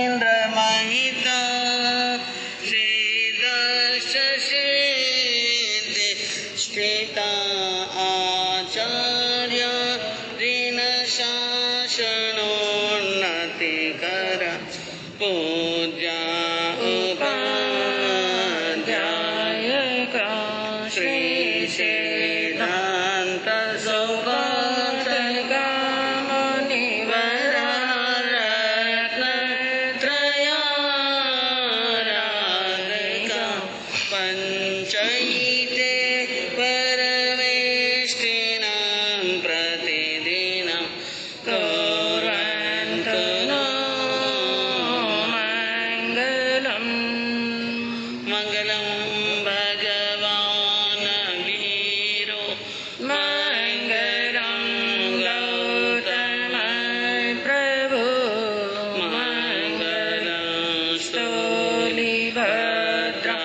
इंद्रमहिता श्रीदर्शसिद्धिष्ठिता आचार्य ऋणशासनोन्नतिकर पूज्या उपाध्यायका श्री सिद्धान्त सौगतका पंचयिते परमेष्टिनां प्रतिदिनं कुर्वन्तु नो मङ्गलम्। मङ्गलं भगवान् वीरो मङ्गलं गौतम प्रभु मङ्गलं स्थूलिभद्रा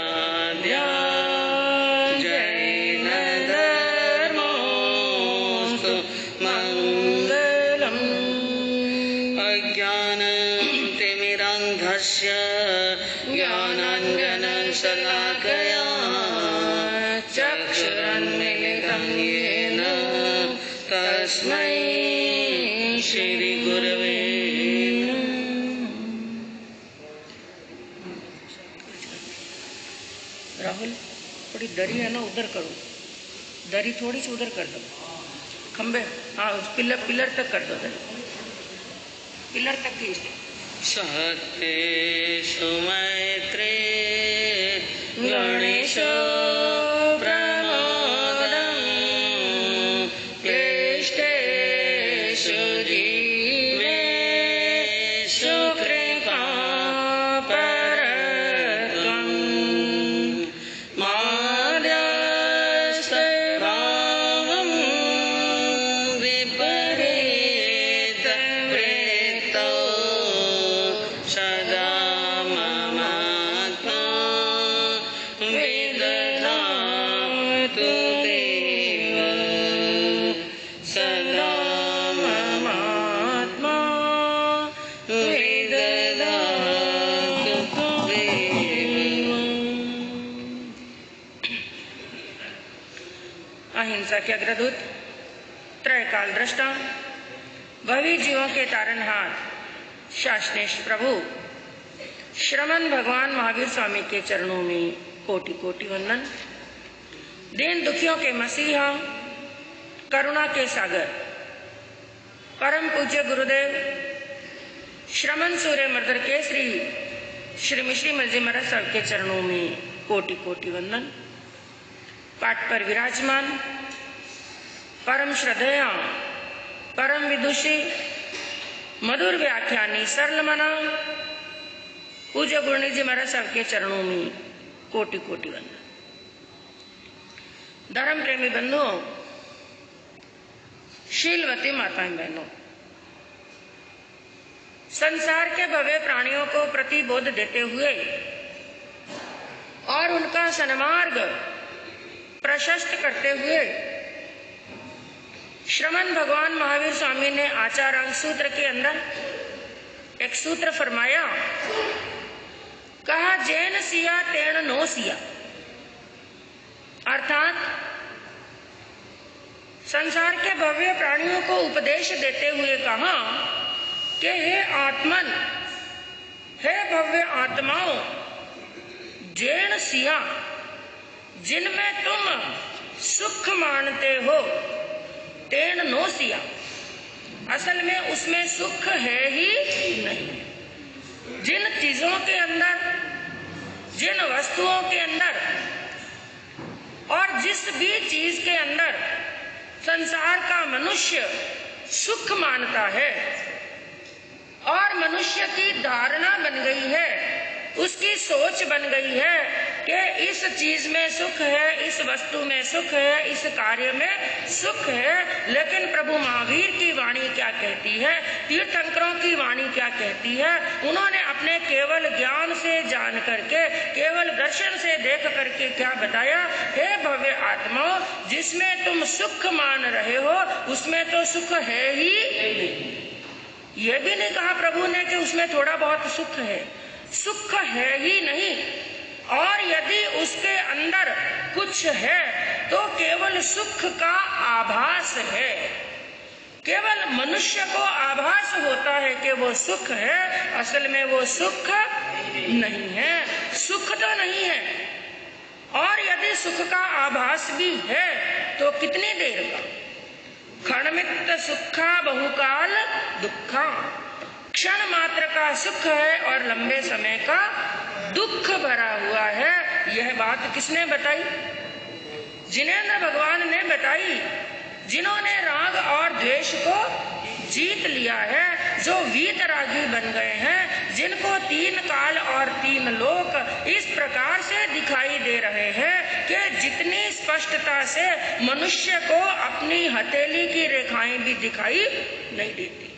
मंगलम्। अज्ञानतिमिरान्धस्य ज्ञानाञ्जनशलाकया चक्षुरुन्मीलितं येन तस्मै श्रीगुरवे राहुल थोड़ी दरी है ना, उधर करो, दरी थोड़ी सी उधर कर दो, खंबे हाँ पिलर तक कर दो, पिलर तक खींच दो। सत्येषु मैत्रे गणेशो प्रमोदं क्लिष्टेषु जीवेषु कृपापरत्वं मार्गस्थभावं विपरीतवृत्तौ सदा ममात्मा विदधातु देव सदा ममात्मा विदधातु देव। अहिंसा के अग्रदूत, त्रयकाल दृष्टा, भवी जीवों के तारनहार शासनेश प्रभु श्रमण भगवान महावीर स्वामी के चरणों में कोटि कोटि वंदन। दीन दुखियों के मसीहा, करुणा के सागर, परम पूज्य गुरुदेव श्रमण सूर्य मर्दर के श्री मिश्री मलजी महाराज साहब के चरणों में कोटि कोटि वंदन। पाठ पर विराजमान परम श्रद्धेया, परम विदुषी, मधुर व्याख्यानी, सरल मना पूज्य गुरुनी जी महाराज साहब के चरणों में कोटि कोटि वंदन। धर्म प्रेमी बंधुओं, शीलवती माताएं बहनों, संसार के भव्य प्राणियों को प्रतिबोध देते हुए और उनका सन्मार्ग प्रशस्त करते हुए श्रमण भगवान महावीर स्वामी ने आचारांग सूत्र के अंदर एक सूत्र फरमाया, कहा जैन सिया तेण नो सिया, अर्थात संसार के भव्य प्राणियों को उपदेश देते हुए कहा कि हे आत्मन, हे भव्य आत्माओं, जैन सिया, जिनमें तुम सुख मानते हो, तेण नो सिया, असल में उसमें सुख है ही नहीं। जिन चीजों के अंदर, जिन वस्तुओं के अंदर और जिस भी चीज के अंदर संसार का मनुष्य सुख मानता है और मनुष्य की धारणा बन गई है, उसकी सोच बन गई है कि इस चीज में सुख है, इस वस्तु में सुख है, इस कार्य में सुख है। लेकिन प्रभु महावीर की वाणी क्या कहती है, तीर्थंकरों की वाणी क्या कहती है, उन्होंने अपने केवल ज्ञान से जान करके, केवल दर्शन से देख करके क्या बताया, हे भव्य आत्माओं, जिसमें तुम सुख मान रहे हो उसमें तो सुख है ही नहीं। यह भी नहीं कहा प्रभु ने कि उसमें थोड़ा बहुत सुख है, सुख है ही नहीं। और यदि उसके अंदर कुछ है तो केवल सुख का आभास है। केवल मनुष्य को आभास होता है कि वो सुख है, असल में वो सुख नहीं है, सुख तो नहीं है। और यदि सुख का आभास भी है तो कितनी देर का? क्षणमित्त सुखा बहुकाल दुखा, क्षण मात्र का सुख है और लंबे समय का दुख भरा हुआ है। यह बात किसने बताई? जिनेंद्र भगवान ने बताई, जिन्होंने राग और द्वेष को जीत लिया है, जो वीतरागी बन गए हैं, जिनको 3 काल और 3 लोक इस प्रकार से दिखाई दे रहे हैं कि जितनी स्पष्टता से मनुष्य को अपनी हथेली की रेखाएं भी दिखाई नहीं देती,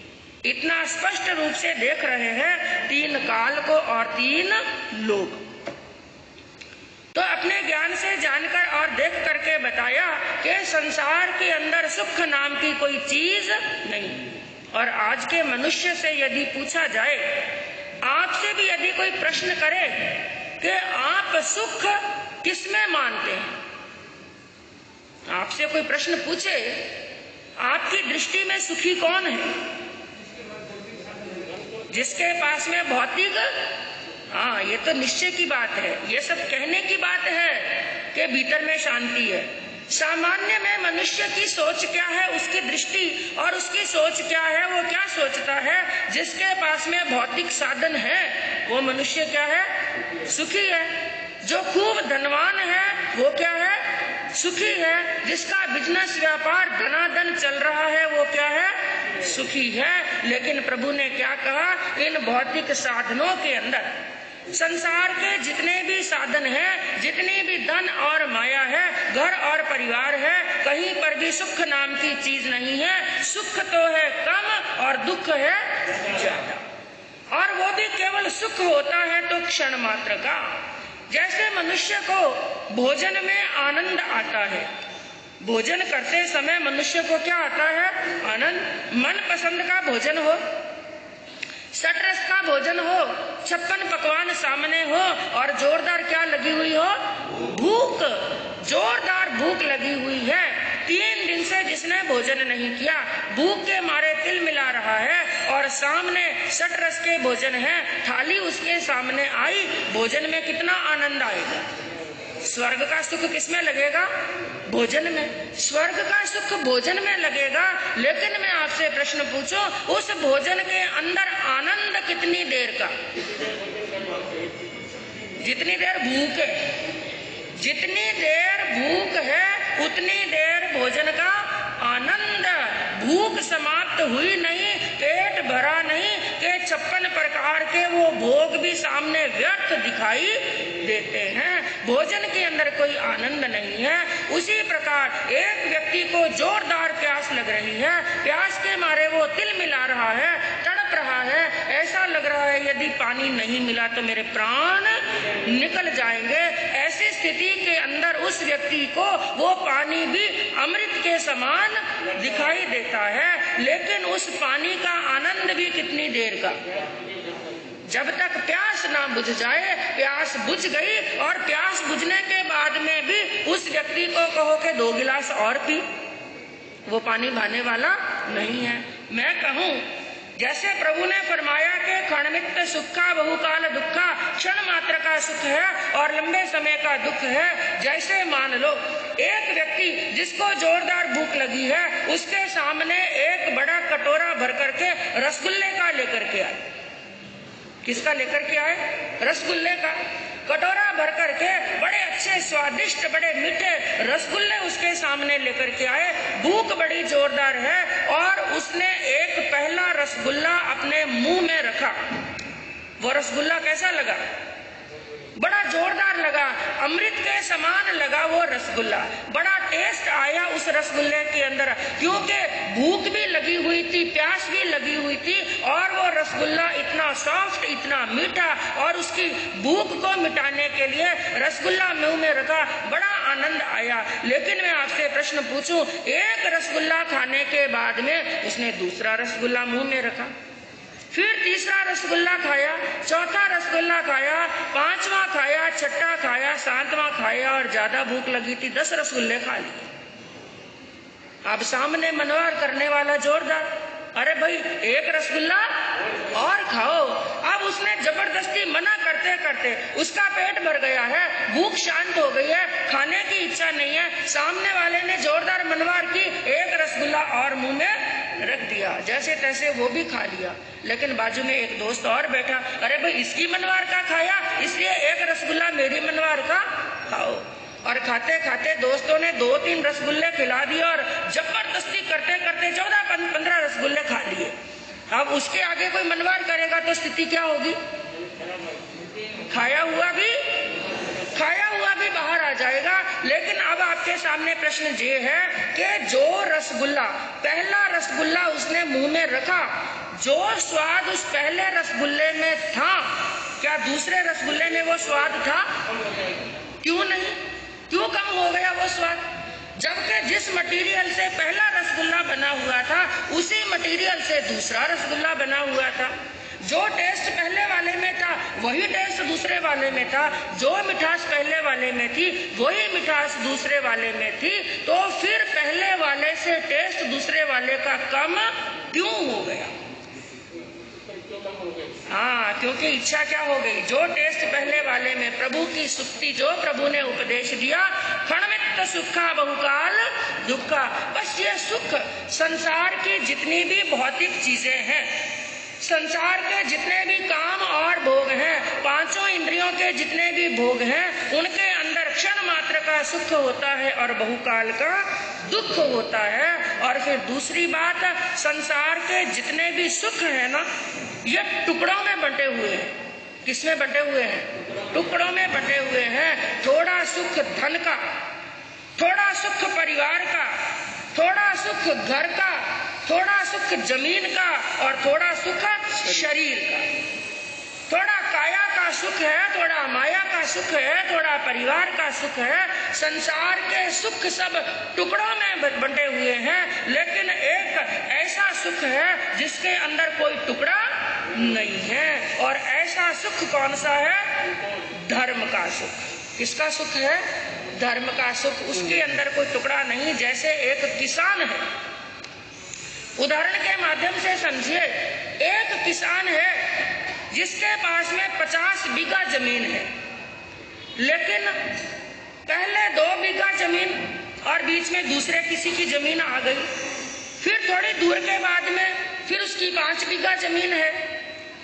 इतना स्पष्ट रूप से देख रहे हैं 3 काल को और 3 लोक। तो अपने ज्ञान से जानकर और देख करके बताया कि संसार के अंदर सुख नाम की कोई चीज नहीं। और आज के मनुष्य से यदि पूछा जाए, आपसे भी यदि कोई प्रश्न करे कि आप सुख किसमें मानते हैं, आपसे कोई प्रश्न पूछे, आपकी दृष्टि में सुखी कौन है? जिसके पास में भौतिक, हाँ, ये तो निश्चय की बात है, ये सब कहने की बात है कि भीतर में शांति है। सामान्य में मनुष्य की सोच क्या है, उसकी दृष्टि और उसकी सोच क्या है, वो क्या सोचता है? जिसके पास में भौतिक साधन है वो मनुष्य क्या है? सुखी है। जो खूब धनवान है वो क्या है? सुखी है। जिसका बिजनेस व्यापार धनाधन चल रहा है वो क्या है? सुखी है। लेकिन प्रभु ने क्या कहा? इन भौतिक साधनों के अंदर संसार के जितने भी साधन हैं, जितनी भी धन और माया है, घर और परिवार है, कहीं पर भी सुख नाम की चीज नहीं है। सुख तो है कम और दुख है ज्यादा, और वो भी केवल सुख होता है तो क्षण मात्र का। जैसे मनुष्य को भोजन में आनंद आता है, भोजन करते समय मनुष्य को क्या आता है? आनंद। मन पसंद का भोजन हो, सटरस का भोजन हो, 56 पकवान सामने हो और जोरदार क्या लगी हुई हो? भूख, जोरदार भूख लगी हुई है। 3 दिन से जिसने भोजन नहीं किया, भूख के मारे तिल मिला रहा है, और सामने सटरस के भोजन है, थाली उसके सामने आई, भोजन में कितना आनंद आएगा? स्वर्ग का सुख किसमें लगेगा? भोजन में। स्वर्ग का सुख भोजन में लगेगा। लेकिन मैं आपसे प्रश्न पूछूं, उस भोजन के अंदर आनंद कितनी देर का? जितनी देर भूख है, जितनी देर भूख है उतनी देर भोजन का आनंद। भूख समाप्त हुई नहीं, पेट भरा नहीं कि 56 प्रकार के वो भोग भी सामने व्यर्थ दिखाई देते हैं। भोजन के अंदर कोई आनंद नहीं है। उसी प्रकार एक व्यक्ति को जोरदार प्यास लग रही है, प्यास के मारे वो तिल मिला रहा है, तड़प रहा है, ऐसा लग रहा है यदि पानी नहीं मिला तो मेरे प्राण निकल जाएंगे। ऐसी स्थिति के अंदर उस व्यक्ति को वो पानी भी अमृत के समान दिखाई देता है। लेकिन उस पानी का आनंद भी कितनी देर का? जब तक प्यास ना बुझ जाए। प्यास बुझ गई और प्यास बुझने के बाद में भी उस व्यक्ति को कहो कि 2 गिलास और पी, वो पानी भाने वाला नहीं है। मैं कहूँ जैसे प्रभु ने फरमाया कि क्षणमित्त सुखा बहुकाल दुखा, क्षण मात्र का सुख है और लंबे समय का दुख है। जैसे मान लो एक व्यक्ति जिसको जोरदार भूख लगी है, उसके सामने एक बड़ा कटोरा भर करके रसगुल्ले का लेकर के आए। किसका लेकर के आए? रसगुल्ले का कटोरा भर करके बड़े अच्छे स्वादिष्ट बड़े मीठे रसगुल्ले उसके सामने लेकर के आए। भूख बड़ी जोरदार है और उसने एक पहला रसगुल्ला अपने मुंह में रखा। वो रसगुल्ला कैसा लगा? बड़ा जोरदार लगा, अमृत के समान लगा वो रसगुल्ला। बड़ा टेस्ट आया उस रसगुल्ले के अंदर, क्योंकि भूख भी लगी हुई थी, प्यास भी लगी हुई थी, और वो रसगुल्ला इतना सॉफ्ट, इतना मीठा, और उसकी भूख को मिटाने के लिए रसगुल्ला मुंह में रखा, बड़ा आनंद आया। लेकिन मैं आपसे प्रश्न पूछूं, एक रसगुल्ला खाने के बाद में उसने दूसरा रसगुल्ला मुंह में रखा, फिर तीसरा रसगुल्ला खाया, चौथा रसगुल्ला खाया, पांचवा खाया, छठा खाया, सातवां खाया और ज्यादा भूख लगी थी 10 रसगुल्ले खा लिए। अब सामने मनवार करने वाला जोरदार, अरे भाई एक रसगुल्ला और खाओ। अब उसने जबरदस्ती मना करते करते उसका पेट भर गया है, भूख शांत हो गई है, खाने की इच्छा नहीं है। सामने वाले ने जोरदार मनवार की, एक रसगुल्ला और मुंह में रख दिया, जैसे तैसे वो भी खा लिया। लेकिन बाजू में एक दोस्त और बैठा, अरे भाई इसकी मनवार का खाया, इसलिए एक रसगुल्ला मेरी मनवार का खाओ। और खाते खाते दोस्तों ने 2-3 रसगुल्ले खिला दिए और जबरदस्ती करते करते 14-15 रसगुल्ले खा लिए। अब उसके आगे कोई मनवार करेगा तो स्थिति क्या होगी? खाया हुआ भी बाहर आ जाएगा। लेकिन अब आपके सामने प्रश्न ये है कि जो रसगुल्ला, पहला रसगुल्ला उसने मुंह में रखा, जो स्वाद उस पहले रसगुल्ले में था, क्या दूसरे रसगुल्ले में वो स्वाद था? क्यों नहीं? क्यों कम हो गया वो स्वाद? जबकि जिस मटेरियल से पहला रसगुल्ला बना हुआ था, उसी मटेरियल से दूसरा रसगुल्ला बना हुआ था। जो टेस्ट पहले वाले में था वही टेस्ट दूसरे वाले में था, जो मिठास पहले वाले में थी वही मिठास दूसरे वाले में थी। तो फिर पहले वाले से टेस्ट दूसरे वाले का कम क्यों हो गया? हाँ, क्योंकि इच्छा क्या हो गई? जो टेस्ट पहले वाले में, प्रभु की सुक्ति जो प्रभु ने उपदेश दिया, क्षणमित्त सुखा बहुकाल दुखा। बस ये सुख, संसार की जितनी भी भौतिक चीजें हैं, संसार के जितने भी काम और भोग हैं, पांचों इंद्रियों के जितने भी भोग हैं, उनके अंदर क्षण मात्र का सुख होता है और बहुकाल का दुख होता है। और फिर दूसरी बात, संसार के जितने भी सुख है ना, ये टुकड़ों में बंटे हुए हैं। किसमें बंटे हुए हैं? टुकड़ों में बंटे हुए हैं। थोड़ा सुख धन का, थोड़ा सुख परिवार का, थोड़ा सुख घर का, थोड़ा सुख जमीन का और थोड़ा सुख शरीर का। थोड़ा काया का सुख है, थोड़ा माया का सुख है, थोड़ा परिवार का सुख है। संसार के सुख सब टुकड़ों में बंटे हुए हैं, लेकिन एक ऐसा सुख है जिसके अंदर कोई टुकड़ा नहीं है। और ऐसा सुख कौन सा है? धर्म का सुख। किसका सुख है? धर्म का सुख। उसके अंदर कोई टुकड़ा नहीं। जैसे एक किसान है, उदाहरण के माध्यम से समझिए, एक किसान है जिसके पास में 50 बीघा जमीन है, लेकिन पहले 2 बीघा जमीन और बीच में दूसरे किसी की जमीन आ गई, फिर थोड़ी दूर के बाद में फिर उसकी 5 बीघा जमीन है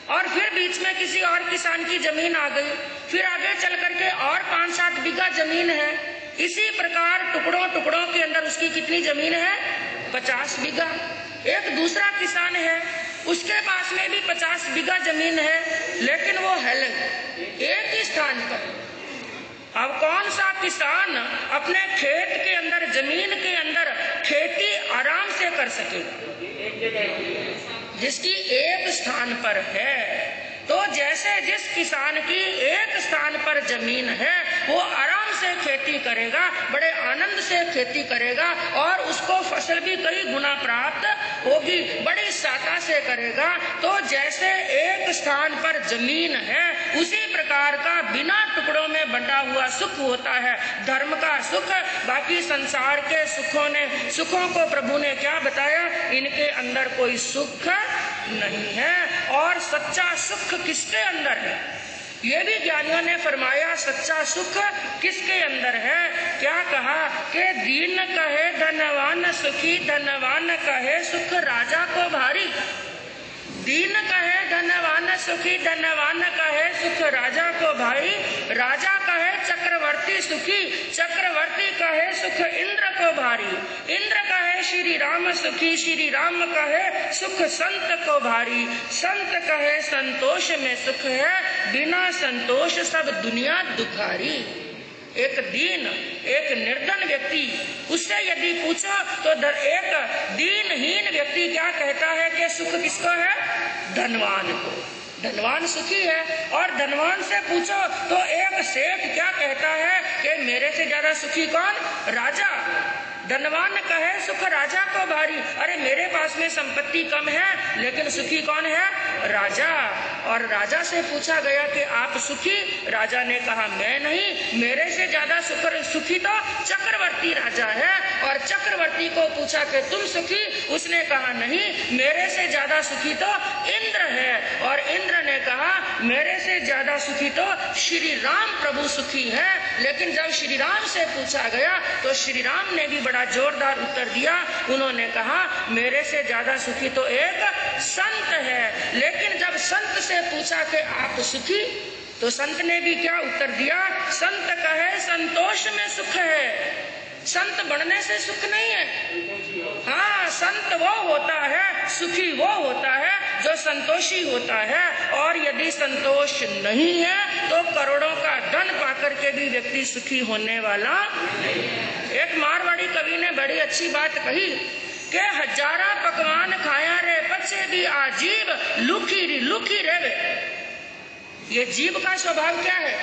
और फिर बीच में किसी और किसान की जमीन आ गई, फिर आगे चल करके और 5-7 बीघा जमीन है। इसी प्रकार टुकड़ों टुकड़ों के अंदर उसकी कितनी जमीन है? 50 बीघा। एक दूसरा किसान है, उसके पास में भी 50 बीघा जमीन है, लेकिन वो है एक ही स्थान पर। अब कौन सा किसान अपने खेत के अंदर, जमीन के अंदर खेती आराम से कर सकेगा? जिसकी एक स्थान पर है। तो जैसे जिस किसान की एक स्थान पर जमीन है, वो आराम से खेती करेगा, बड़े आनंद से खेती करेगा और उसको फसल भी कई गुना प्राप्त होगी, बड़ी साता से करेगा। तो जैसे एक स्थान पर जमीन है, उसी प्रकार का बिना टुकड़ों में बंटा हुआ सुख होता है, धर्म का सुख। बाकी संसार के सुखों को प्रभु ने क्या बताया? इनके अंदर कोई सुख नहीं है। और सच्चा सुख किसके अंदर है? ये भी ज्ञानियों ने फरमाया, सच्चा सुख किसके अंदर है? क्या कहा कि दीन कहे धनवान सुखी, धनवान कहे सुख राजा को भारी। दीन कहे धनवान सुखी, धनवान कहे सुख राजा को भाई। राजा कहे चक्रवर्ती सुखी, चक्रवर्ती कहे सुख इंद्र को भारी। इंद्र कहे श्री राम सुखी, श्री राम कहे सुख संत को भारी। संत कहे संतोष में सुख है, बिना संतोष सब दुनिया दुखारी। एक दीन, एक निर्धन व्यक्ति, उससे यदि पूछो तो एक दीनहीन व्यक्ति क्या कहता है कि सुख किसको है? धनवान को। धनवान सुखी है। और धनवान से पूछो तो एक सेठ क्या कहता है कि मेरे से ज्यादा सुखी कौन? राजा। धनवान कहे सुख राजा को भारी। अरे मेरे पास में संपत्ति कम है लेकिन सुखी कौन है? राजा। और राजा से पूछा गया कि आप सुखी? राजा ने कहा मैं नहीं, मेरे से ज्यादा सुखी तो चक्रवर्ती राजा है। और चक्रवर्ती को पूछा कि तुम सुखी? उसने कहा नहीं, मेरे से ज्यादा सुखी तो इंद्र है। और इंद्र ने कहा मेरे से ज्यादा सुखी तो श्री राम प्रभु सुखी है। लेकिन जब श्री राम से पूछा गया तो श्री राम ने भी बड़ा जोरदार उत्तर दिया। उन्होंने कहा मेरे से ज्यादा सुखी तो एक संत है। लेकिन जब संत से पूछा कि आप सुखी, तो संत ने भी क्या उत्तर दिया? संत कहे संतोष में सुख है, संत बनने से सुख नहीं है। हाँ, संत वो होता है, सुखी वो होता है जो संतोषी होता है। और यदि संतोष नहीं है तो करोड़ों का धन पाकर के भी व्यक्ति सुखी होने वाला। एक मारवाड़ी कवि ने बड़ी अच्छी बात कही कि हजारा पकवान खाया रे पचे भी आजीब, लुखी रेवे। ये जीव का स्वभाव क्या है?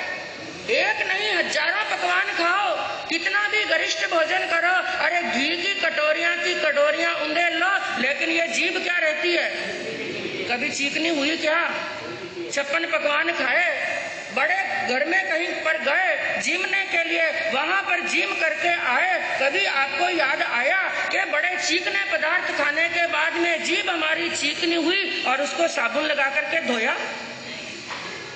एक नहीं हजारों पकवान खाओ, कितना भी गरिष्ठ भोजन करो, अरे घी की कटोरियां उंडेल लो, लेकिन ये जीभ क्या रहती है? कभी चीकनी हुई क्या? 56 पकवान खाए, बड़े घर में कहीं पर गए जीमने के लिए, वहां पर जीम करके आए, कभी आपको याद आया कि बड़े चीकने पदार्थ खाने के बाद में जीभ हमारी चीकनी हुई और उसको साबुन लगा करके धोया?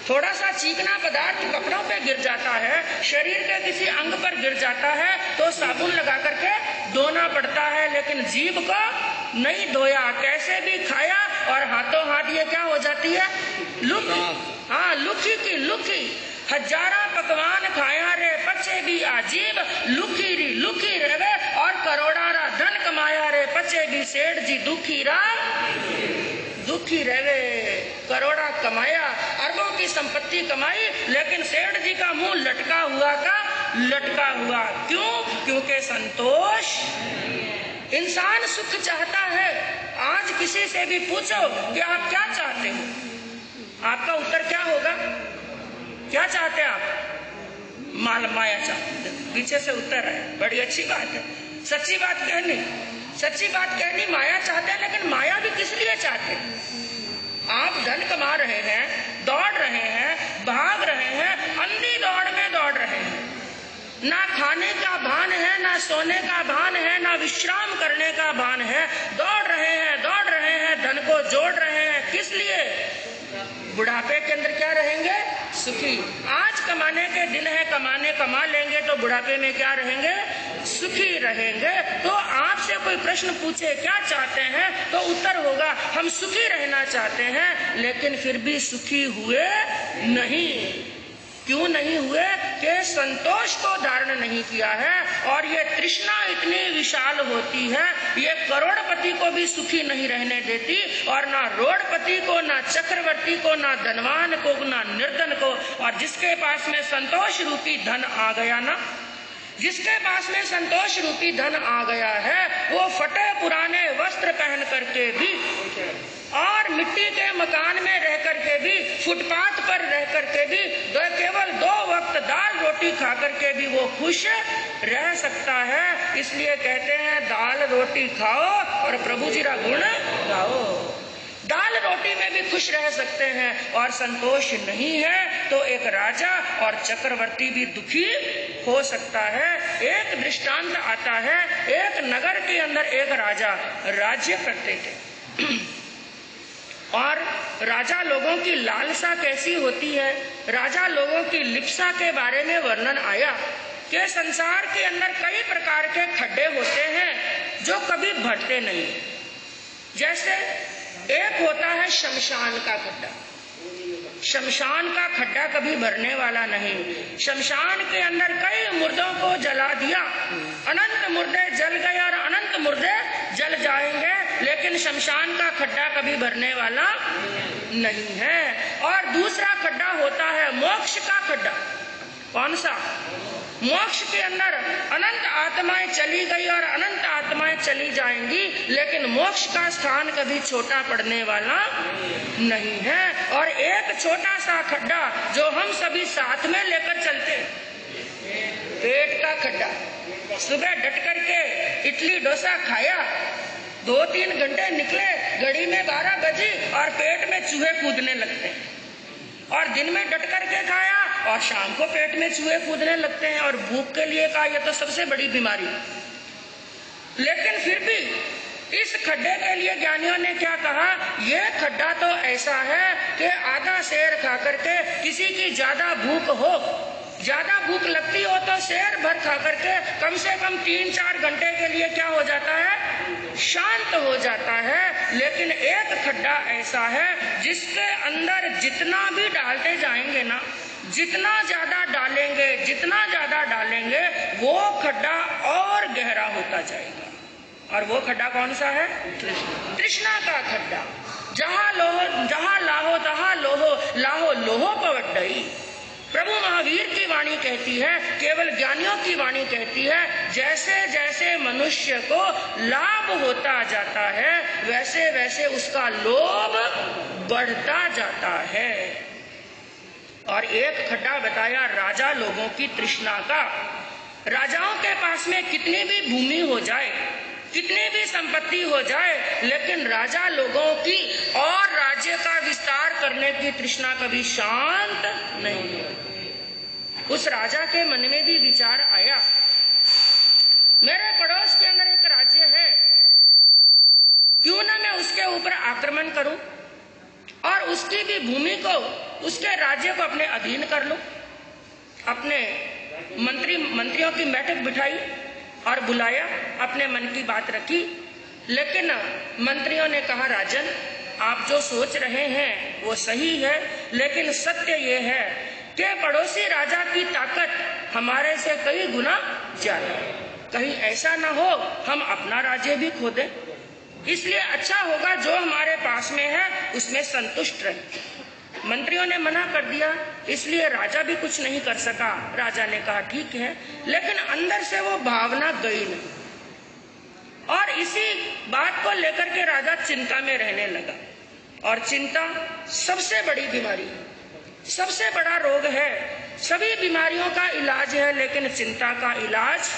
थोड़ा सा चीकना पदार्थ कपड़ों पे गिर जाता है, शरीर के किसी अंग पर गिर जाता है तो साबुन लगा करके धोना पड़ता है, लेकिन जीभ को नहीं धोया, कैसे भी खाया और हाथों हाथ ये क्या हो जाती है? हाँ, लुखी की लुखी। हजारा पकवान खाया रे पचे भी आजीब, लुखी रेवे। और करोड़ारा धन कमाया रे पचे भी सेठ जी दुखी रहे। करोड़ा कमाया, अरबों की संपत्ति कमाई, लेकिन सेठ जी का मुंह लटका हुआ। क्यों? क्योंकि संतोष। इंसान सुख चाहता है। आज किसी से भी पूछो कि आप क्या चाहते हो, आपका उत्तर क्या होगा? क्या चाहते हैं आप? माया चाहते। पीछे से उत्तर है, बड़ी अच्छी बात है। सच्ची बात कहनी माया चाहते हैं, लेकिन माया भी किस लिए चाहते हैं? आप धन कमा रहे हैं, दौड़ रहे हैं, भाग रहे हैं, अंधी दौड़ में दौड़ रहे हैं, ना खाने का भान है, ना सोने का भान है, ना विश्राम करने का भान है, दौड़ रहे हैं, धन को जोड़ रहे हैं। किस लिए? बुढ़ापे के अंदर क्या रहेंगे? सुखी। आज कमाने के दिन है, कमा लेंगे तो बुढ़ापे में क्या रहेंगे? सुखी रहेंगे। तो आपसे कोई प्रश्न पूछे क्या चाहते हैं, तो उत्तर होगा हम सुखी रहना चाहते हैं, लेकिन फिर भी सुखी हुए नहीं। क्यों नहीं हुए? कि संतोष को धारण नहीं किया है। और ये तृष्णा इतनी विशाल होती है, ये करोड़पति को भी सुखी नहीं रहने देती, और ना रोडपति को, ना चक्रवर्ती को, ना धनवान को, ना निर्धन को। और जिसके पास में संतोष रूपी धन आ गया ना, जिसके पास में संतोष रूपी धन आ गया है, वो फटे पुराने वस्त्र पहन करके भी और मिट्टी के मकान में रह करके भी, फुटपाथ पर रह करके भी, केवल 2 वक्त दाल रोटी खा करके भी वो खुश रह सकता है। इसलिए कहते हैं दाल रोटी खाओ और प्रभु जी का गुण गाओ। दाल रोटी में भी खुश रह सकते हैं और संतोष नहीं है तो एक राजा और चक्रवर्ती भी दुखी हो सकता है। एक दृष्टांत आता है, एक नगर के अंदर एक राजा राज्य करते थे और राजा लोगों की लालसा कैसी होती है, राजा लोगों की लिप्सा के बारे में वर्णन आया कि संसार के अंदर कई प्रकार के खड्डे होते हैं जो कभी भरते नहीं। जैसे एक होता है शमशान का खड्डा। शमशान का खड्डा कभी भरने वाला नहीं। शमशान के अंदर कई मुर्दों को जला दिया, अनंत मुर्दे जल गए और अनंत मुर्दे जल जाएंगे, लेकिन शमशान का खड्डा कभी भरने वाला नहीं है। और दूसरा खड्डा होता है मोक्ष का खड्डा। कौन सा? मोक्ष के अंदर अनंत आत्माएं चली गई और अनंत आत्माएं चली जाएंगी, लेकिन मोक्ष का स्थान कभी छोटा पड़ने वाला नहीं है। और एक छोटा सा खड्डा जो हम सभी साथ में लेकर चलते, पेट का खड्डा। सुबह डट करके इडली डोसा खाया, 2-3 घंटे निकले, घड़ी में 12 बजी और पेट में चूहे कूदने लगते हैं। और दिन में डट करके खाया और शाम को पेट में चूहे कूदने लगते हैं। और भूख के लिए कहा यह तो सबसे बड़ी बीमारी। लेकिन फिर भी इस खड्डे के लिए ज्ञानियों ने क्या कहा, यह खड्डा तो ऐसा है कि आधा शेर खा करके किसी की ज्यादा भूख लगती हो तो शेर भर खा करके कम से कम 3-4 घंटे के लिए क्या हो जाता है, शांत हो जाता है। लेकिन एक खड्डा ऐसा है जिसके अंदर जितना भी डालते जाएंगे ना, जितना ज्यादा डालेंगे वो खड्डा और गहरा होता जाएगा। और वो खड्डा कौन सा है? तृष्णा का खड्डा। जहाँ लाहो तहाँ लाहो लोहो पवड्डई। प्रभु महावीर की वाणी कहती है, केवल ज्ञानियों की वाणी कहती है, जैसे जैसे मनुष्य को लाभ होता जाता है वैसे वैसे उसका लोभ बढ़ता जाता है। और एक खड्डा बताया राजा लोगों की तृष्णा का। राजाओं के पास में कितनी भी भूमि हो जाए, कितनी भी संपत्ति हो जाए, लेकिन राजा लोगों की और राज्य का विस्तार करने की तृष्णा कभी शांत नहीं है। उस राजा के मन में भी विचार आया, मेरे पड़ोस के अंदर एक राज्य है, क्यों ना मैं उसके ऊपर आक्रमण करूं और उसकी भी भूमि को, उसके राज्य को अपने अधीन कर लूं। अपने मंत्रियों की बैठक बिठाई और बुलाया, अपने मन की बात रखी। लेकिन मंत्रियों ने कहा, राजन आप जो सोच रहे हैं वो सही है, लेकिन सत्य ये है कि पड़ोसी राजा की ताकत हमारे से कई गुना ज्यादा है। कहीं ऐसा ना हो हम अपना राज्य भी खो दें, इसलिए अच्छा होगा जो हमारे पास में है उसमें संतुष्ट रहे। मंत्रियों ने मना कर दिया, इसलिए राजा भी कुछ नहीं कर सका। राजा ने कहा ठीक है, लेकिन अंदर से वो भावना गई नहीं। और इसी बात को लेकर के राजा चिंता में रहने लगा। और चिंता सबसे बड़ी बीमारी है, सबसे बड़ा रोग है। सभी बीमारियों का इलाज है, लेकिन चिंता का इलाज।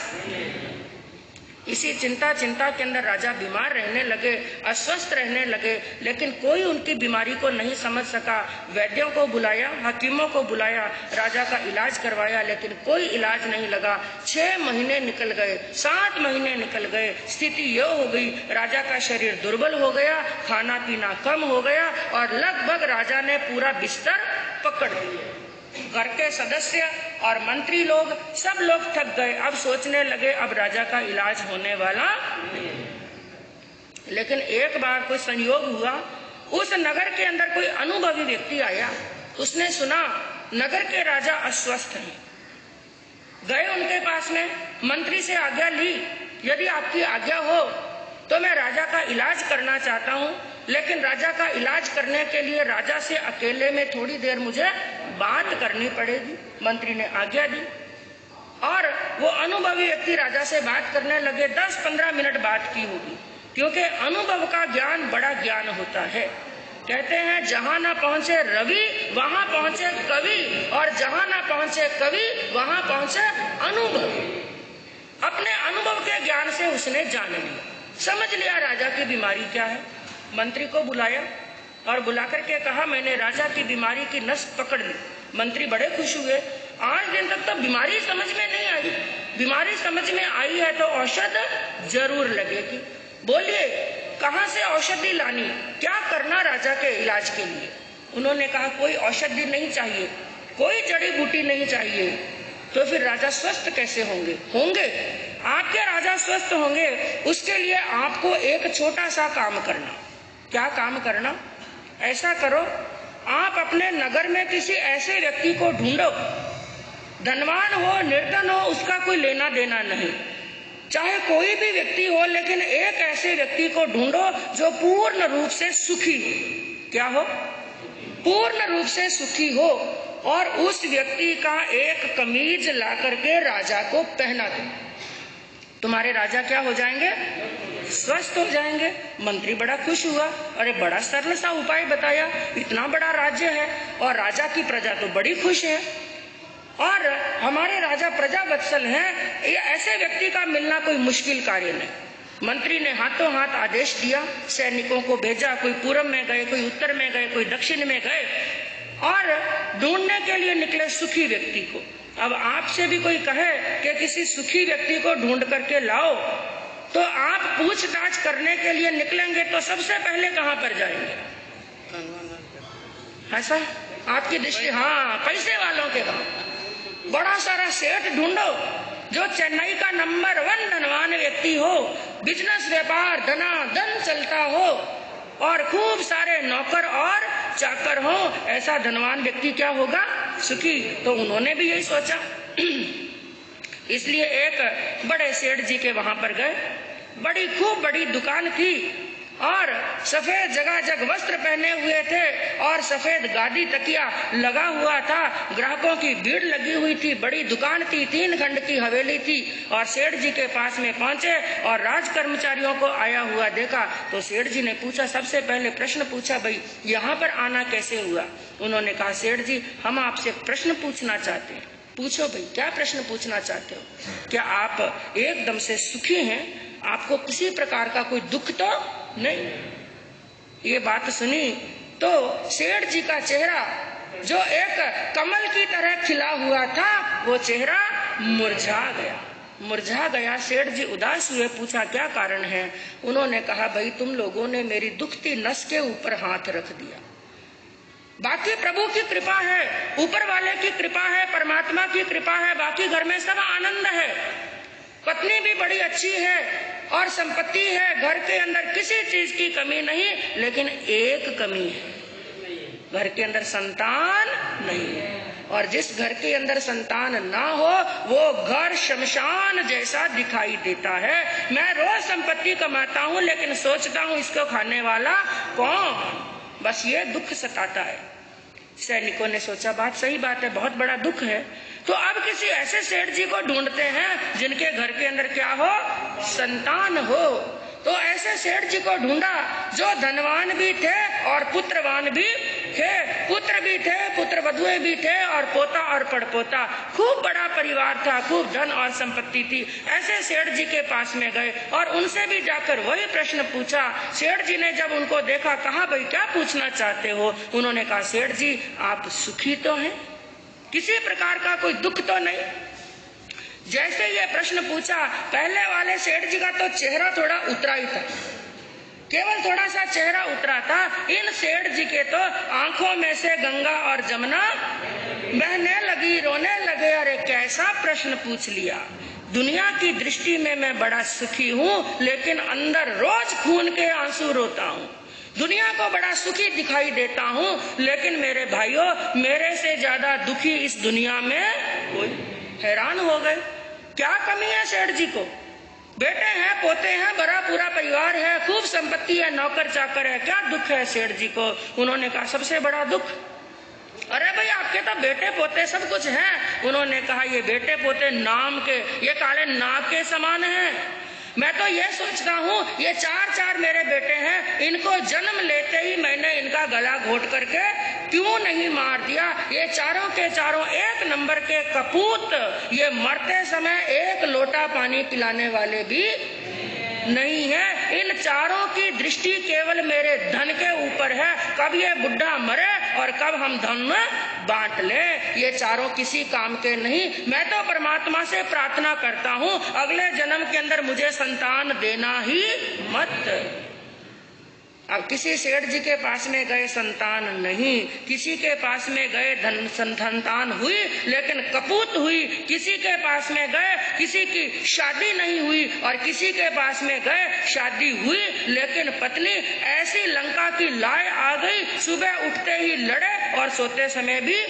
इसी चिंता के अंदर राजा बीमार रहने लगे, अस्वस्थ रहने लगे, लेकिन कोई उनकी बीमारी को नहीं समझ सका। वैद्यों को बुलाया, हकीमों को बुलाया, राजा का इलाज करवाया, लेकिन कोई इलाज नहीं लगा। 6 महीने निकल गए, 7 महीने निकल गए। स्थिति यह हो गई, राजा का शरीर दुर्बल हो गया, खाना पीना कम हो गया और लगभग राजा ने पूरा बिस्तर पकड़ लिया। घर के सदस्य और मंत्री लोग सब लोग थक गए। अब सोचने लगे अब राजा का इलाज होने वाला नहीं। लेकिन एक बार कोई संयोग हुआ, उस नगर के अंदर कोई अनुभवी व्यक्ति आया। उसने सुना नगर के राजा अस्वस्थ हैं। गए उनके पास में, मंत्री से आज्ञा ली, यदि आपकी आज्ञा हो तो मैं राजा का इलाज करना चाहता हूँ, लेकिन राजा का इलाज करने के लिए राजा से अकेले में थोड़ी देर मुझे बात करनी पड़ेगी। मंत्री ने आज्ञा दी और वो अनुभवी व्यक्ति राजा से बात करने लगे। 10-15 मिनट बात की होगी, क्योंकि अनुभव का ज्ञान बड़ा ज्ञान होता है। कहते हैं जहां ना पहुंचे रवि वहां पहुंचे कवि, और जहां ना पहुंचे कवि वहां पहुंचे अनुभव। अपने अनुभव के ज्ञान से उसने जान लिया, समझ लिया राजा की बीमारी क्या है। मंत्री को बुलाया और बुला करके कहा, मैंने राजा की बीमारी की नस पकड़ ली। मंत्री बड़े खुश हुए। 8 दिन तक तो बीमारी समझ में नहीं आई, बीमारी समझ में आई है तो औषध जरूर लगेगी। बोलिए कहाँ से औषधि लानी, क्या करना राजा के इलाज के लिए? उन्होंने कहा कोई औषधि नहीं चाहिए, कोई जड़ी बूटी नहीं चाहिए। तो फिर राजा स्वस्थ कैसे होंगे? आपके राजा स्वस्थ होंगे उसके लिए आपको एक छोटा सा काम करना। क्या काम करना? ऐसा करो, आप अपने नगर में किसी ऐसे व्यक्ति को ढूंढो, धनवान हो निर्धन हो उसका कोई लेना देना नहीं, चाहे कोई भी व्यक्ति हो, लेकिन एक ऐसे व्यक्ति को ढूंढो जो पूर्ण रूप से सुखी हो। क्या हो? पूर्ण रूप से सुखी हो। और उस व्यक्ति का एक कमीज ला करके राजा को पहना दो। तुम्हारे राजा क्या हो जाएंगे? स्वस्थ हो जाएंगे। मंत्री बड़ा खुश हुआ, अरे बड़ा सरल सा उपाय बताया, इतना बड़ा राज्य है और राजा की प्रजा तो बड़ी खुश है। और हमारे राजा प्रजावत्सल हैं, ये ऐसे व्यक्ति का मिलना कोई मुश्किल कार्य नहीं। मंत्री ने हाथों हाथ आदेश दिया, सैनिकों को भेजा, कोई पूर्व में गए, कोई उत्तर में गए, कोई दक्षिण में गए और ढूंढने के लिए निकले सुखी व्यक्ति को। अब आपसे भी कोई कहे कि किसी सुखी व्यक्ति को ढूंढ करके लाओ, तो आप पूछताछ करने के लिए निकलेंगे तो सबसे पहले कहां पर जाएंगे? ऐसा आपकी दृष्टि? हाँ, पैसे वालों के गांव। बड़ा सारा सेठ ढूंढो जो चेन्नई का नंबर 1 धनवान व्यक्ति हो, बिजनेस व्यापार धनाधन चलता हो और खूब सारे नौकर और चाकर हो, ऐसा धनवान व्यक्ति क्या होगा? सुखी। तो उन्होंने भी यही सोचा, इसलिए एक बड़े सेठ जी के वहां पर गए। बड़ी खूब बड़ी दुकान थी और सफेद जगाजग वस्त्र पहने हुए थे और सफेद गादी तकिया लगा हुआ था। ग्राहकों की भीड़ लगी हुई थी। बड़ी दुकान थी, 3 खंड की हवेली थी। और सेठ जी के पास में पहुंचे और राज कर्मचारियों को आया हुआ देखा तो सेठ जी ने पूछा, सबसे पहले प्रश्न पूछा, भाई यहाँ पर आना कैसे हुआ? उन्होंने कहा, सेठ जी हम आपसे प्रश्न पूछना चाहते हैं। पूछो भाई, क्या प्रश्न पूछना चाहते हो? क्या आप एकदम से सुखी हैं? आपको किसी प्रकार का कोई दुख तो नहीं? ये बात सुनी तो सेठ जी का चेहरा जो एक कमल की तरह खिला हुआ था, वो चेहरा मुरझा गया। सेठ जी उदास हुए, पूछा क्या कारण है? उन्होंने कहा, भाई तुम लोगों ने मेरी दुखती नस के ऊपर हाथ रख दिया। बाकी प्रभु की कृपा है, ऊपर वाले की कृपा है, परमात्मा की कृपा है, बाकी घर में सब आनंद है। पत्नी भी बड़ी अच्छी है और संपत्ति है, घर के अंदर किसी चीज की कमी नहीं, लेकिन एक कमी है, घर के अंदर संतान नहीं है। और जिस घर के अंदर संतान ना हो वो घर शमशान जैसा दिखाई देता है। मैं रोज संपत्ति कमाता हूँ लेकिन सोचता हूँ इसको खाने वाला कौन? बस ये दुख सताता है। सैनिकों ने सोचा, बात सही बात है, बहुत बड़ा दुख है। तो अब किसी ऐसे सेठ जी को ढूंढते हैं जिनके घर के अंदर क्या हो? संतान हो। तो ऐसे सेठ जी को ढूंढा जो धनवान भी थे और पुत्रवान भी थे, पुत्र भी थे, पुत्र वधुएं भी थे और पोता और पड़पोता। खूब बड़ा परिवार था, खूब धन और संपत्ति थी। ऐसे सेठ जी के पास में गए और उनसे भी जाकर वही प्रश्न पूछा। सेठ जी ने जब उनको देखा, कहा भाई क्या पूछना चाहते हो? उन्होंने कहा, सेठ जी आप सुखी तो हैं, किसी प्रकार का कोई दुख तो नहीं? जैसे ये प्रश्न पूछा, पहले वाले सेठ जी का तो चेहरा थोड़ा उतरा ही था, केवल थोड़ा सा चेहरा उतरा था। इन सेठ जी के तो आंखों में से गंगा और जमुना बहने लगी, रोने लगे। अरे कैसा प्रश्न पूछ लिया! दुनिया की दृष्टि में मैं बड़ा सुखी हूँ, लेकिन अंदर रोज खून के आंसू रोता हूँ। दुनिया को बड़ा सुखी दिखाई देता हूँ, लेकिन मेरे भाइयों, मेरे से ज्यादा दुखी इस दुनिया में कोई। हैरान हो गए, क्या कमी है सेठ जी को? बेटे हैं, पोते हैं, बड़ा पूरा परिवार है, खूब संपत्ति है, नौकर चाकर है, क्या दुख है सेठ जी को? उन्होंने कहा, सबसे बड़ा दुख। अरे भाई आपके तो बेटे पोते सब कुछ हैं। उन्होंने कहा, ये बेटे पोते नाम के, ये काले नाग के समान हैं। मैं तो ये सोचता हूँ, ये 4 मेरे बेटे हैं, इनको जन्म लेते ही मैंने इनका गला घोट करके क्यों नहीं मार दिया? ये चारों के चारों एक नंबर के कपूत, ये मरते समय एक लोटा पानी पिलाने वाले भी नहीं है। इन चारों की दृष्टि केवल मेरे धन के ऊपर है, कब ये बुढ़ा मरे और कब हम धन में बांट ले। ये चारों किसी काम के नहीं। मैं तो परमात्मा से प्रार्थना करता हूँ, अगले जन्म के अंदर मुझे संतान देना ही मत। अब किसी सेठ जी के पास में गए, संतान नहीं। किसी के पास में गए, धन संतान हुई लेकिन कपूत हुई। किसी के पास में गए, किसी की शादी नहीं हुई, और किसी के पास में गए, शादी हुई लेकिन पत्नी ऐसी लंका की लाए आ गई, सुबह उठते ही लड़े और सोते समय भी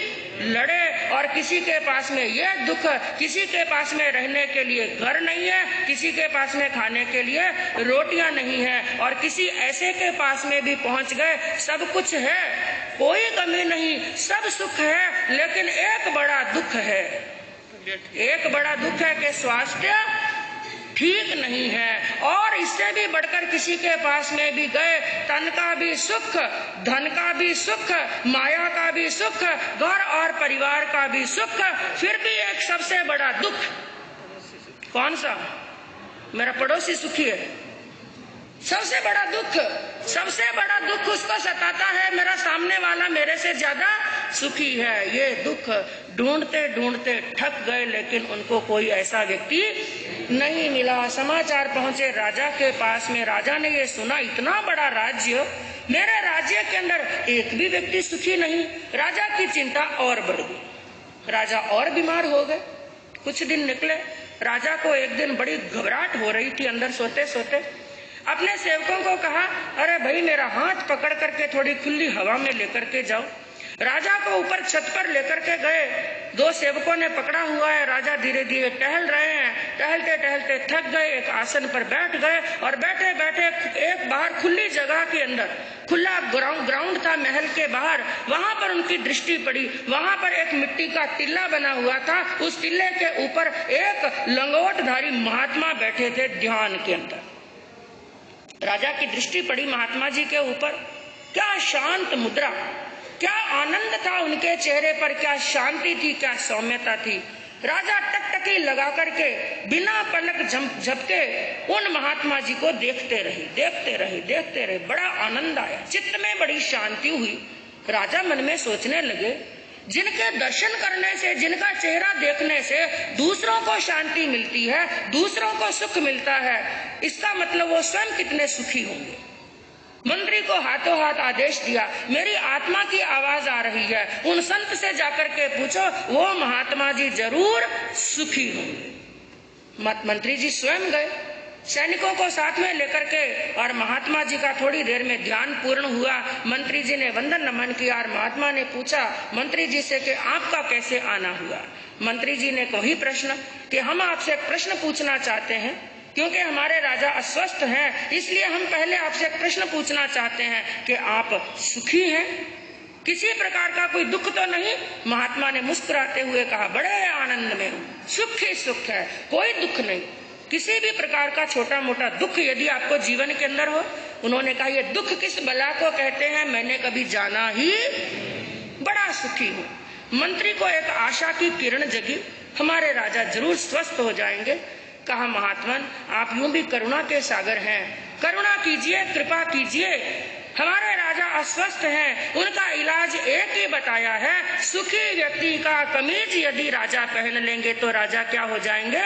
लड़े। और किसी के पास में ये दुख, किसी के पास में रहने के लिए घर नहीं है, किसी के पास में खाने के लिए रोटियां नहीं है, और किसी ऐसे के पास में भी पहुंच गए, सब कुछ है, कोई कमी नहीं, सब सुख है, लेकिन एक बड़ा दुख है। एक बड़ा दुख है कि स्वास्थ्य ठीक नहीं है। और इससे भी बढ़कर किसी के पास में भी गए, तन का भी सुख, धन का भी सुख, माया का भी सुख, घर और परिवार का भी सुख, फिर भी एक सबसे बड़ा दुख। कौन सा? मेरा पड़ोसी सुखी है। सबसे बड़ा दुख उसको सताता है, मेरा सामने वाला मेरे से ज्यादा सुखी है। ये दुख ढूंढते ढूंढते थक गए, लेकिन उनको कोई ऐसा व्यक्ति नहीं मिला। समाचार पहुंचे राजा के पास में। राजा ने ये सुना, इतना बड़ा राज्य, मेरे राज्य के अंदर एक भी व्यक्ति सुखी नहीं। राजा की चिंता और बढ़ गई। राजा और बीमार हो गए। कुछ दिन निकले। राजा को एक दिन बड़ी घबराहट हो रही थी अंदर सोते सोते। अपने सेवकों को कहा, अरे भाई मेरा हाथ पकड़ करके थोड़ी खुली हवा में लेकर के जाओ। राजा को ऊपर छत पर लेकर के गए। दो सेवकों ने पकड़ा हुआ है। राजा धीरे धीरे टहल रहे हैं। टहलते टहलते थक गए, एक आसन पर बैठ गए और बैठे बैठे एक बाहर खुली जगह के अंदर, खुला ग्राउंड था महल के बाहर, वहां पर उनकी दृष्टि पड़ी। वहां पर एक मिट्टी का टिल्ला बना हुआ था। उस टिल्ले के ऊपर एक लंगोटधारी महात्मा बैठे थे ध्यान के अंदर। राजा की दृष्टि पड़ी महात्मा जी के ऊपर। क्या शांत मुद्रा, क्या आनंद था उनके चेहरे पर, क्या शांति थी, क्या सौम्यता थी। राजा टकटकी लगा करके बिना पलक झपके उन महात्मा जी को देखते रहे। बड़ा आनंद आया, चित्त में बड़ी शांति हुई। राजा मन में सोचने लगे, जिनके दर्शन करने से, जिनका चेहरा देखने से दूसरों को शांति मिलती है, दूसरों को सुख मिलता है, इसका मतलब वो स्वयं कितने सुखी होंगे। मंत्री को हाथों हाथ आदेश दिया, मेरी आत्मा की आवाज आ रही है, उन संत से जाकर के पूछो, वो महात्मा जी जरूर सुखी होंगे। मंत्री जी स्वयं गए, सैनिकों को साथ में लेकर के, और महात्मा जी का थोड़ी देर में ध्यान पूर्ण हुआ। मंत्री जी ने वंदन नमन किया और महात्मा ने पूछा मंत्री जी से कि आपका कैसे आना हुआ। मंत्री जी ने वही प्रश्न कि हम आपसे एक प्रश्न पूछना चाहते हैं, क्योंकि हमारे राजा अस्वस्थ हैं, इसलिए हम पहले आपसे एक प्रश्न पूछना चाहते हैं कि आप सुखी हैं, किसी प्रकार का कोई दुख तो नहीं। महात्मा ने मुस्कुराते हुए कहा, बड़े आनंद में हूँ, सुख ही सुख है, कोई दुख नहीं। किसी भी प्रकार का छोटा मोटा दुख यदि आपको जीवन के अंदर हो, उन्होंने कहा, ये दुख किस बला को कहते हैं, मैंने कभी जाना ही, बड़ा सुखी हूँ। मंत्री को एक आशा की किरण जगी, हमारे राजा जरूर स्वस्थ हो जाएंगे। कहा, महात्मन आप यूं भी करुणा के सागर हैं, करुणा कीजिए, कृपा कीजिए, हमारे राजा अस्वस्थ हैं, उनका इलाज एक ही बताया है, सुखी व्यक्ति का कमीज यदि राजा पहन लेंगे तो राजा क्या हो जाएंगे,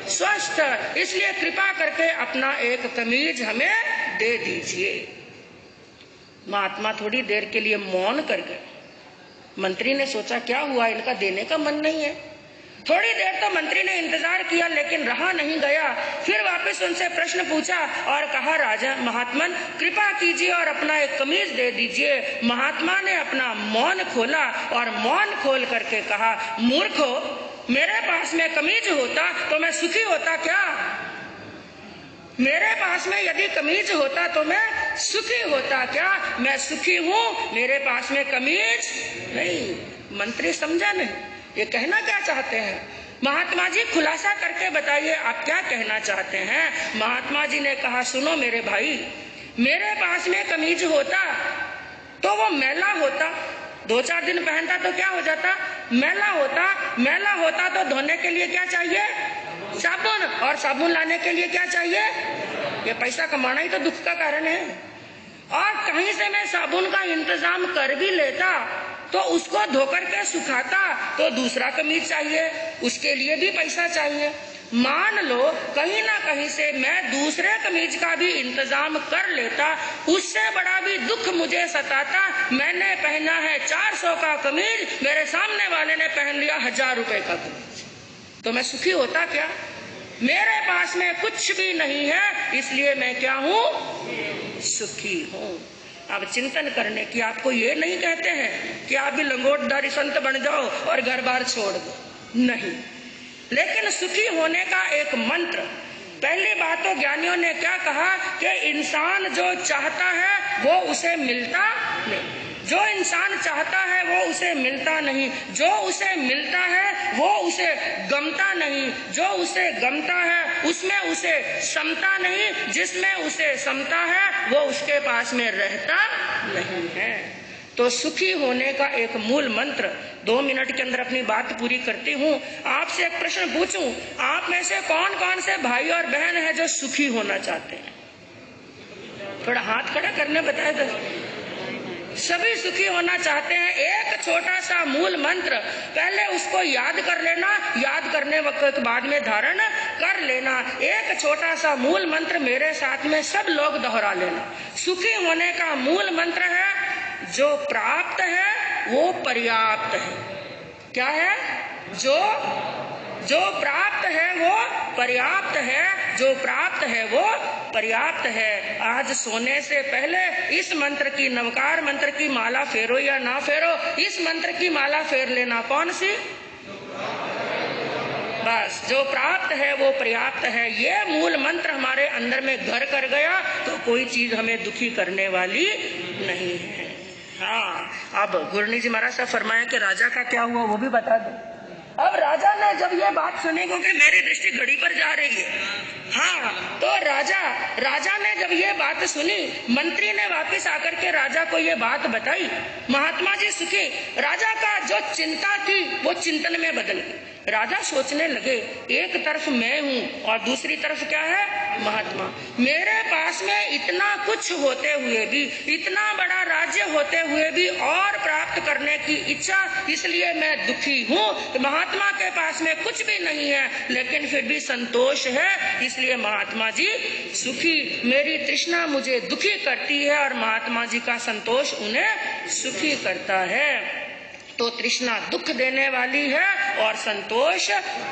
स्वस्थ। इसलिए कृपा करके अपना एक कमीज हमें दे दीजिए। महात्मा थोड़ी देर के लिए मौन कर गए। मंत्री ने सोचा क्या हुआ, इनका देने का मन नहीं है। थोड़ी देर तो मंत्री ने इंतजार किया, लेकिन रहा नहीं गया। फिर वापस उनसे प्रश्न पूछा और कहा, राजा महात्मन कृपा कीजिए और अपना एक कमीज दे दीजिए। महात्मा ने अपना मौन खोला और मौन खोल करके कहा, मूर्खो, मेरे पास में कमीज होता तो मैं सुखी होता क्या? मेरे पास में यदि कमीज होता तो मैं सुखी होता क्या? मैं सुखी हूँ, मेरे पास में कमीज नहीं। मंत्री समझा नहीं, ये कहना क्या चाहते हैं। महात्मा जी खुलासा करके बताइए आप क्या कहना चाहते हैं। महात्मा जी ने कहा, सुनो मेरे भाई, मेरे पास में कमीज होता तो वो मैला होता, 2-4 दिन पहनता तो क्या हो जाता, मैला होता। मैला होता तो धोने के लिए क्या चाहिए, साबुन, और साबुन लाने के लिए क्या चाहिए, ये पैसा कमाना ही तो दुख का कारण है। और कहीं से मैं साबुन का इंतजाम कर भी लेता तो उसको धोकर के सुखाता तो दूसरा कमीज चाहिए, उसके लिए भी पैसा चाहिए। मान लो कहीं ना कहीं से मैं दूसरे कमीज का भी इंतजाम कर लेता, उससे बड़ा भी दुख मुझे सताता। मैंने पहना है 400 का कमीज, मेरे सामने वाले ने पहन लिया 1000 रुपए का कमीज, तो मैं सुखी होता क्या? मेरे पास में कुछ भी नहीं है, इसलिए मैं क्या हूँ, सुखी हूँ। अब चिंतन करने की, आपको ये नहीं कहते हैं कि आप भी लंगोटधारी संत बन जाओ और घर बार छोड़ दो, नहीं। लेकिन सुखी होने का एक मंत्र, पहली बात तो ज्ञानियों ने क्या कहा कि इंसान जो चाहता है वो उसे मिलता नहीं। जो इंसान चाहता है वो उसे मिलता नहीं, जो उसे मिलता है वो उसे गमता नहीं, जो उसे गमता है उसमें उसे समता नहीं, जिसमें उसे समता है वो उसके पास में रहता नहीं है। तो सुखी होने का एक मूल मंत्र, 2 मिनट के अंदर अपनी बात पूरी करती हूँ। आपसे एक प्रश्न पूछूं, आप में से कौन कौन से भाई और बहन हैं जो सुखी होना चाहते हैं? थोड़ा हाथ खड़ा करने बताए तो। सभी सुखी होना चाहते हैं। एक छोटा सा मूल मंत्र, पहले उसको याद कर लेना, याद करने वक्त बाद में धारण कर लेना। एक छोटा सा मूल मंत्र मेरे साथ में सब लोग दोहरा लेना। सुखी होने का मूल मंत्र है, जो प्राप्त है वो पर्याप्त है। क्या है? जो प्राप्त है वो पर्याप्त है, जो प्राप्त है वो पर्याप्त है। आज सोने से पहले इस मंत्र की, नवकार मंत्र की माला फेरो या ना फेरो, इस मंत्र की माला फेर लेना। कौन सी? बस, जो प्राप्त है वो पर्याप्त है। ये मूल मंत्र हमारे अंदर में घर कर गया तो कोई चीज हमें दुखी करने वाली नहीं है। हाँ, अब गुरनी जी महाराज साहब फरमाया कि राजा का क्या हुआ वो भी बता दो। अब राजा ने जब ये बात सुनी, क्योंकि मेरी दृष्टि घड़ी पर जा रही है, हाँ, तो राजा ने जब ये बात सुनी, मंत्री ने वापस आकर के राजा को ये बात बताई। महात्मा जी सुखी, राजा का जो चिंता थी वो चिंतन में बदल गई। राजा सोचने लगे, एक तरफ मैं हूँ और दूसरी तरफ क्या है? महात्मा। मेरे पास में इतना कुछ होते हुए भी, इतना बड़ा राज्य होते हुए भी और प्राप्त करने की इच्छा, इसलिए मैं दुखी हूँ। महात्मा के पास में कुछ भी नहीं है लेकिन फिर भी संतोष है, इसलिए महात्मा जी सुखी। मेरी तृष्णा मुझे दुखी करती है और महात्मा जी का संतोष उन्हें सुखी करता है। तो तृष्णा दुख देने वाली है और संतोष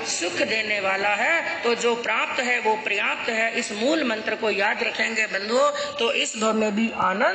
सुख देने वाला है। तो जो प्राप्त है वो पर्याप्त है। इस मूल मंत्र को याद रखेंगे बंधुओं तो इस भव में भी आनंद